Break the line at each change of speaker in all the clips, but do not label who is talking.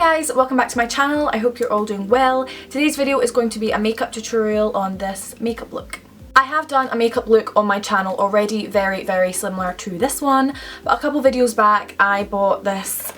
guys, welcome back to my channel. I hope you're all doing well. Today's video is going to be a makeup tutorial on this makeup look. I have done a makeup look on my channel already, very similar to this one, but a couple videos back I bought this,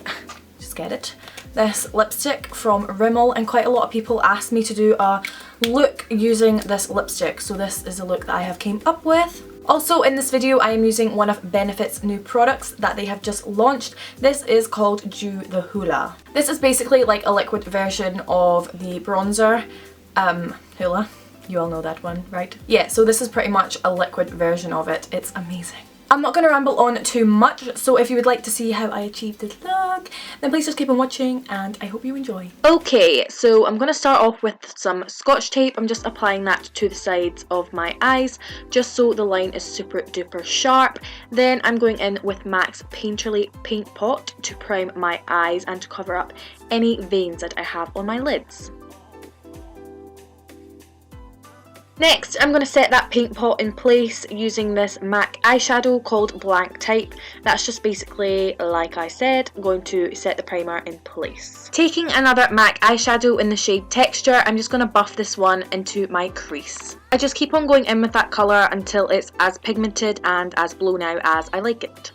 just get it, this lipstick from Rimmel, and quite a lot of people asked me to do a look using this lipstick, so this is a look that I have came up with. Also in this video I am using one of Benefit's new products that they have just launched. This is called Dew the Hoola. This is basically like a liquid version of the bronzer Hoola. You all know that one, right? Yeah, so this is pretty much a liquid version of it. It's amazing. I'm not going to ramble on too much, so if you would like to see how I achieved this look, then please just keep on watching and I hope you enjoy. Okay, so I'm going to start off with some Scotch tape. I'm just applying that to the sides of my eyes, just so the line is super duper sharp. Then I'm going in with MAC's Painterly Paint Pot to prime my eyes and to cover up any veins that I have on my lids. Next, I'm going to set that paint pot in place using this MAC eyeshadow called Blank Type. That's just basically, like I said, going to set the primer in place. Taking another MAC eyeshadow in the shade Texture, I'm just going to buff this one into my crease. I just keep on going in with that colour until it's as pigmented and as blown out as I like it.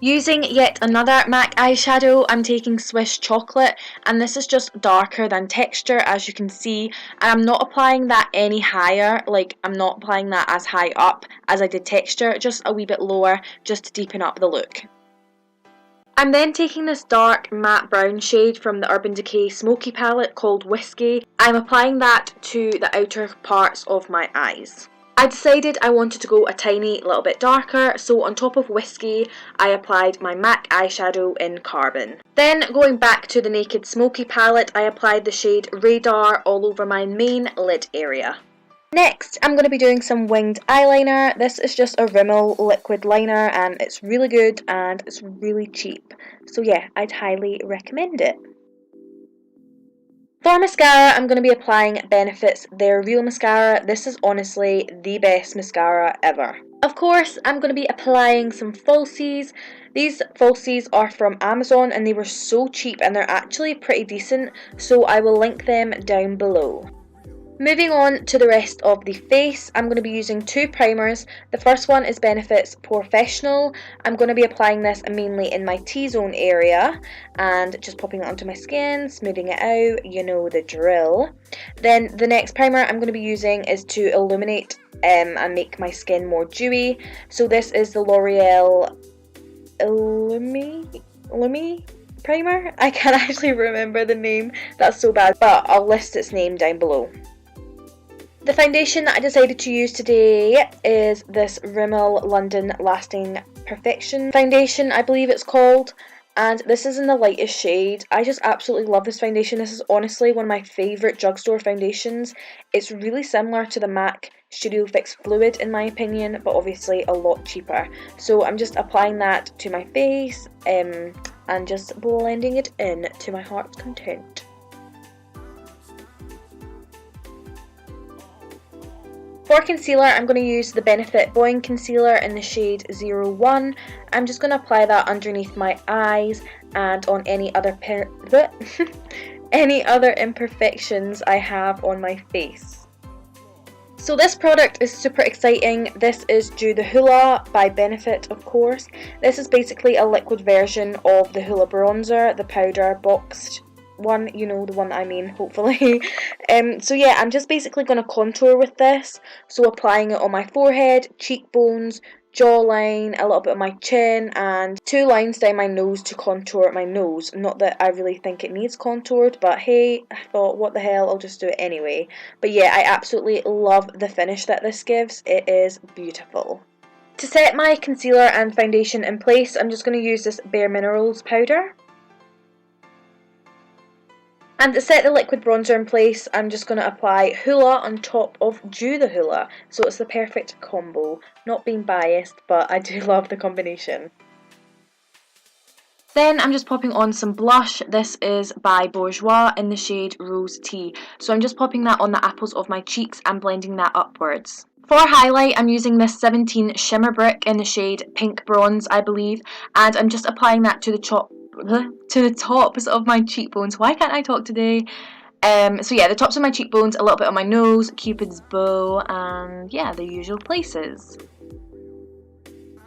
Using yet another MAC eyeshadow, I'm taking Swiss Chocolate, and this is just darker than Texture, as you can see, and I'm not applying that any higher, like I'm not applying that as high up as I did Texture, just a wee bit lower just to deepen up the look. I'm then taking this dark matte brown shade from the Urban Decay Smoky palette called Whiskey. I'm applying that to the outer parts of my eyes. I decided I wanted to go a tiny little bit darker, so on top of Whiskey I applied my MAC eyeshadow in Carbon. Then going back to the Naked Smoky palette, I applied the shade Radar all over my main lid area. Next, I'm going to be doing some winged eyeliner. This is just a Rimmel liquid liner and it's really good and it's really cheap. So yeah, I'd highly recommend it. For mascara, I'm going to be applying Benefit's Their Real Mascara. This is honestly the best mascara ever. Of course, I'm going to be applying some falsies. These falsies are from Amazon and they were so cheap and they're actually pretty decent, so I will link them down below. Moving on to the rest of the face, I'm going to be using two primers. The first one is Benefit's Professional. I'm going to be applying this mainly in my T-zone area and just popping it onto my skin, smoothing it out, you know the drill. Then the next primer I'm going to be using is to illuminate and make my skin more dewy. So this is the L'Oreal Illumi primer. I can't actually remember the name, that's so bad, but I'll list its name down below. The foundation that I decided to use today is this Rimmel London Lasting Perfection foundation, I believe it's called, and this is in the lightest shade. I just absolutely love this foundation. This is honestly one of my favourite drugstore foundations. It's really similar to the MAC Studio Fix Fluid in my opinion, but obviously a lot cheaper. So I'm just applying that to my face and just blending it in to my heart's content. For concealer, I'm going to use the Benefit Boing Concealer in the shade 01. I'm just going to apply that underneath my eyes and on any other imperfections I have on my face. So this product is super exciting. This is Dew the Hoola by Benefit, of course. This is basically a liquid version of the Hoola bronzer, the powder boxed one, you know the one that I mean, hopefully. So yeah, I'm just basically going to contour with this, so applying it on my forehead, cheekbones, jawline, a little bit of my chin, and two lines down my nose to contour my nose. Not that I really think it needs contoured, but hey, I thought what the hell, I'll just do it anyway. But yeah, I absolutely love the finish that this gives. It is beautiful. To set my concealer and foundation in place, I'm just going to use this Bare Minerals powder. And to set the liquid bronzer in place, I'm just going to apply Hoola on top of Dew the Hoola. So it's the perfect combo. Not being biased, but I do love the combination. Then I'm just popping on some blush. This is by Bourjois in the shade Rose Tea. So I'm just popping that on the apples of my cheeks and blending that upwards. For highlight, I'm using this 17 Shimmer Brick in the shade Pink Bronze, I believe, and I'm just applying that to the tops of my cheekbones. Why can't I talk today? So yeah, the tops of my cheekbones, a little bit on my nose, Cupid's bow, and yeah, the usual places.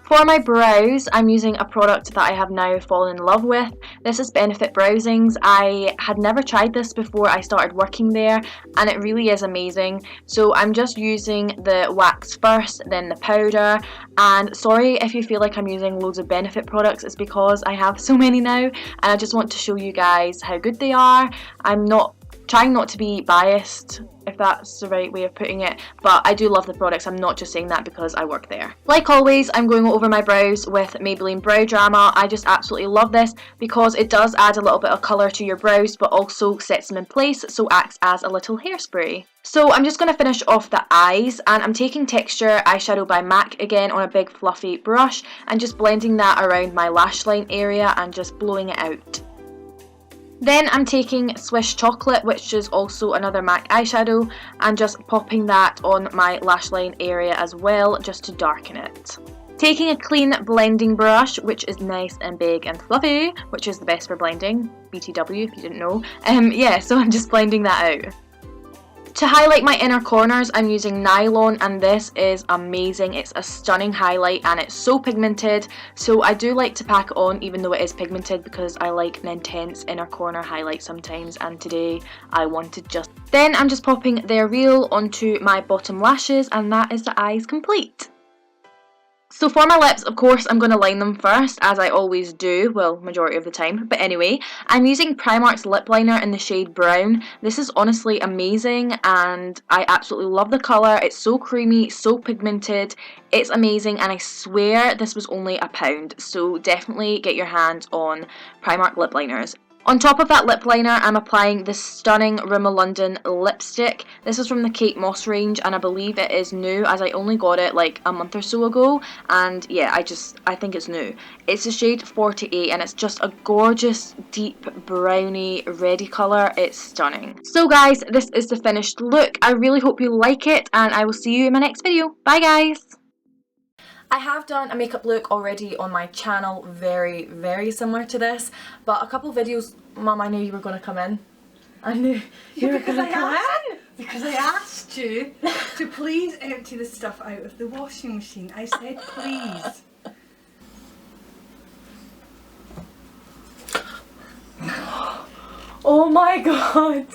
For my brows, I'm using a product that I have now fallen in love with. This is Benefit Browsings. I had never tried this before I started working there, and it really is amazing. So I'm just using the wax first, then the powder, and sorry if you feel like I'm using loads of Benefit products, it's because I have so many now, and I just want to show you guys how good they are. I'm not trying not to be biased, if that's the right way of putting it, but I do love the products. I'm not just saying that because I work there. Like always, I'm going over my brows with Maybelline Brow Drama. I just absolutely love this because it does add a little bit of colour to your brows, but also sets them in place, so acts as a little hairspray. So I'm just going to finish off the eyes, and I'm taking Texture Eyeshadow by MAC again on a big fluffy brush and just blending that around my lash line area and just blowing it out. Then I'm taking Swiss Chocolate, which is also another MAC eyeshadow, and just popping that on my lash line area as well, just to darken it. Taking a clean blending brush, which is nice and big and fluffy, which is the best for blending, BTW if you didn't know. Yeah, so I'm just blending that out. To highlight my inner corners, I'm using Nylon, and this is amazing. It's a stunning highlight and it's so pigmented, so I do like to pack it on even though it is pigmented because I like an intense inner corner highlight sometimes, and today I wanted just... Then I'm just popping their Real onto my bottom lashes, and that is the eyes complete. So for my lips, of course, I'm going to line them first, as I always do, well, majority of the time. But anyway, I'm using Primark's lip liner in the shade Brown. This is honestly amazing, and I absolutely love the colour. It's so creamy, so pigmented. It's amazing, and I swear this was only £1, so definitely get your hands on Primark lip liners. On top of that lip liner, I'm applying this stunning Rimmel London lipstick. This is from the Kate Moss range, and I believe it is new, as I only got it like a month or so ago, and yeah, I think it's new. It's the shade 48, and it's just a gorgeous deep brownie reddy colour. It's stunning. So guys, this is the finished look. I really hope you like it, and I will see you in my next video. Bye guys! I have done a makeup look already on my channel, very similar to this, but a couple videos... Mum, I knew you were going to come in. I knew you were going to come in.
Because I asked you to please empty the stuff out of the washing machine. I said please.
Oh my god!